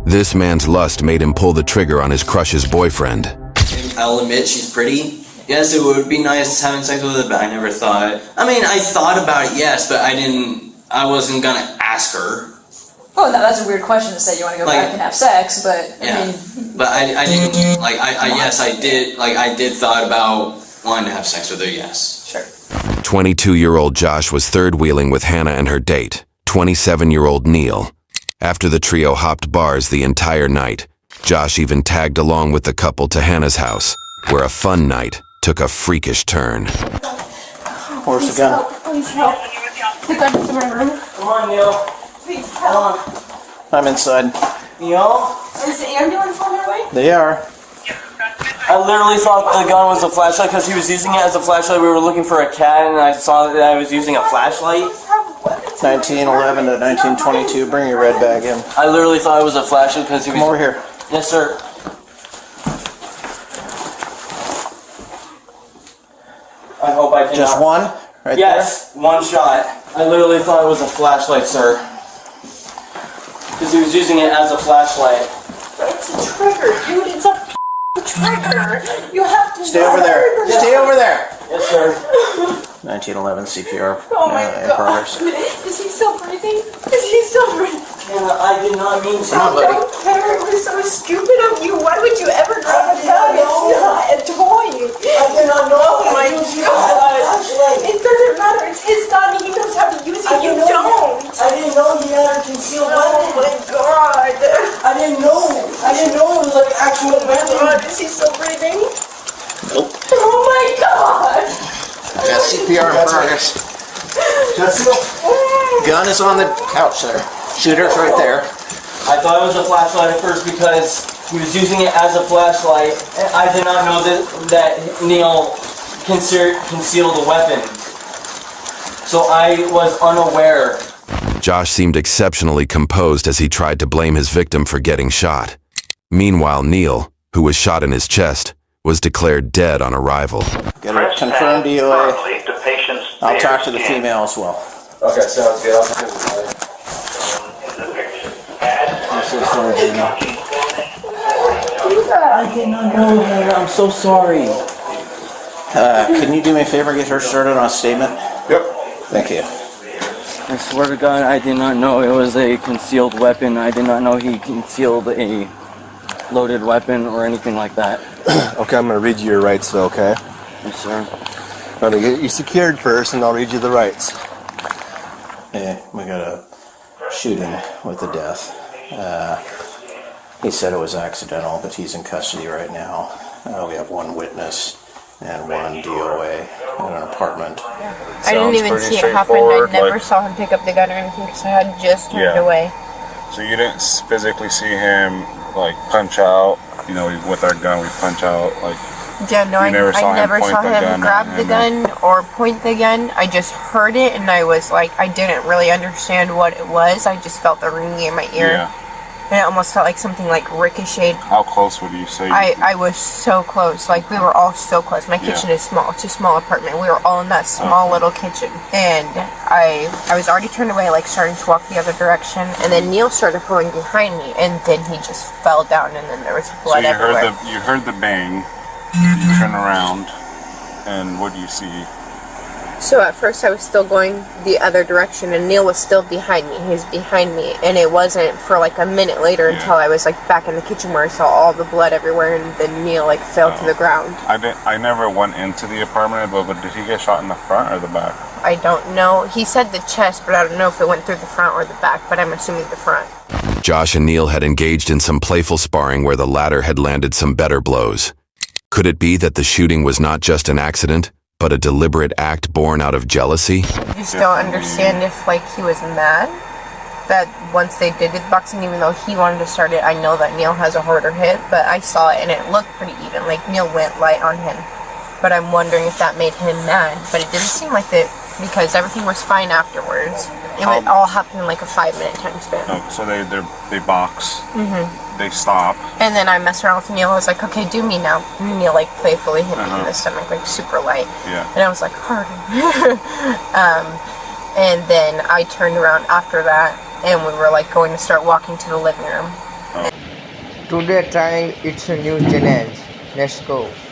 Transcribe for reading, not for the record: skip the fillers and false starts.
This man's lust made him pull the trigger on his crush's boyfriend. I'll admit she's pretty. Yes, it would be nice having sex with her, but I never thought... I mean, I thought about it, yes, but I wasn't gonna ask her. Oh, no, that's a weird question to say you want to go back and have sex, but yeah. I mean... But I didn't, like, yes, I did thought about wanting to have sex with her, yes. Sure. 22-year-old Josh was third-wheeling with Hannah and her date, 27-year-old Neil. After the trio hopped bars the entire night, Josh even tagged along with the couple to Hannah's house, where a fun night took a freakish turn. Where's the gun? Please help. The gun is in my room. Come on, Neil. Please help. I'm inside. Neil? Is the ambulance on their way? They are. I literally thought the gun was a flashlight because he was using it as a flashlight. We were looking for a cat and I saw that I was using a flashlight. 1911 to 1922. Bring your red bag in. I literally thought it was a flashlight because he was... Come over here. Yes, sir. I hope I can... Just one? Right yes, there? One shot. I literally thought it was a flashlight, sir. Because he was using it as a flashlight. It's a trigger, dude. It's a trigger. You have to... Stay over there. Yes, Stay over there. Yes, sir. 1911 CPR. Oh my in God. progress. Is he still breathing? Is he still breathing? Hannah, I did not mean to. I don't care. It was so stupid of you. Why would you ever grab a gun? It's not a toy. I did not know. Oh my God. It doesn't matter. It's his gun. He knows how to use it. You don't. I didn't know he had a concealed Oh my God. I didn't know. I didn't know it was like actual weapon. God, is he still breathing? Nope. Oh my God. Got CPR in progress. Gun is on the couch there. Shooter's right there. I thought it was a flashlight at first because he was using it as a flashlight. I did not know that Neil concealed a weapon. So I was unaware. Josh seemed exceptionally composed as he tried to blame his victim for getting shot. Meanwhile, Neil, who was shot in his chest, was declared dead on arrival. Get a confirmed DOA. I'll talk to the female as well. Okay, sounds good. I'm so sorry, Gina. I did not know that. I'm so sorry. Can you do me a favor and get her started on a statement? Yep. Thank you. I swear to God, I did not know it was a concealed weapon. I did not know he concealed a loaded weapon or anything like that. Okay, I'm going to read you your rights though, okay? Yes, sir. I'm going to get you secured first and I'll read you the rights. Yeah, we got a shooting with a death. He said it was accidental, but he's in custody right now. We have one witness and one DOA in an apartment. I didn't even see it happen. I never saw him pick up the gun or anything because I had just turned away. So you didn't physically see him like punch out, you know, with our gun we punch out, like... Yeah, no, I never saw him grab the gun or point the gun. I just heard it and I was like, I didn't really understand what it was. I just felt the ringing in my ear. Yeah. And it almost felt like something like ricocheted. How close would you say? I was so close. Like, we were all so close. My kitchen is small. It's a small apartment. We were all in that small little kitchen. And I was already turned away, like, starting to walk the other direction. And then Neil started pulling behind me. And then he just fell down. And then there was blood everywhere. You heard the bang. You turn around. And what do you see? So at first I was still going the other direction and Neil was still behind me. He was behind me and it wasn't for like a minute later until I was like back in the kitchen where I saw all the blood everywhere and then Neil like fell to the ground. I never went into the apartment, but did he get shot in the front or the back? I don't know. He said the chest, but I don't know if it went through the front or the back, but I'm assuming the front. Josh and Neil had engaged in some playful sparring where the latter had landed some better blows. Could it be that the shooting was not just an accident, but a deliberate act born out of jealousy? I just don't understand if, like, he was mad that once they did the boxing, even though he wanted to start it. I know that Neil has a harder hit, but I saw it and it looked pretty even. Like, Neil went light on him. But I'm wondering if that made him mad. But it didn't seem like that because everything was fine afterwards. It would all happen in like a 5-minute time span. So they box. They stop. And then I messed around with Neil. I was like, okay, do me now. And Neil like playfully hit me in the stomach, like super light. Yeah. And I was like, harder. And then I turned around after that, and we were like going to start walking to the living room. Today trying its new challenge. Let's go.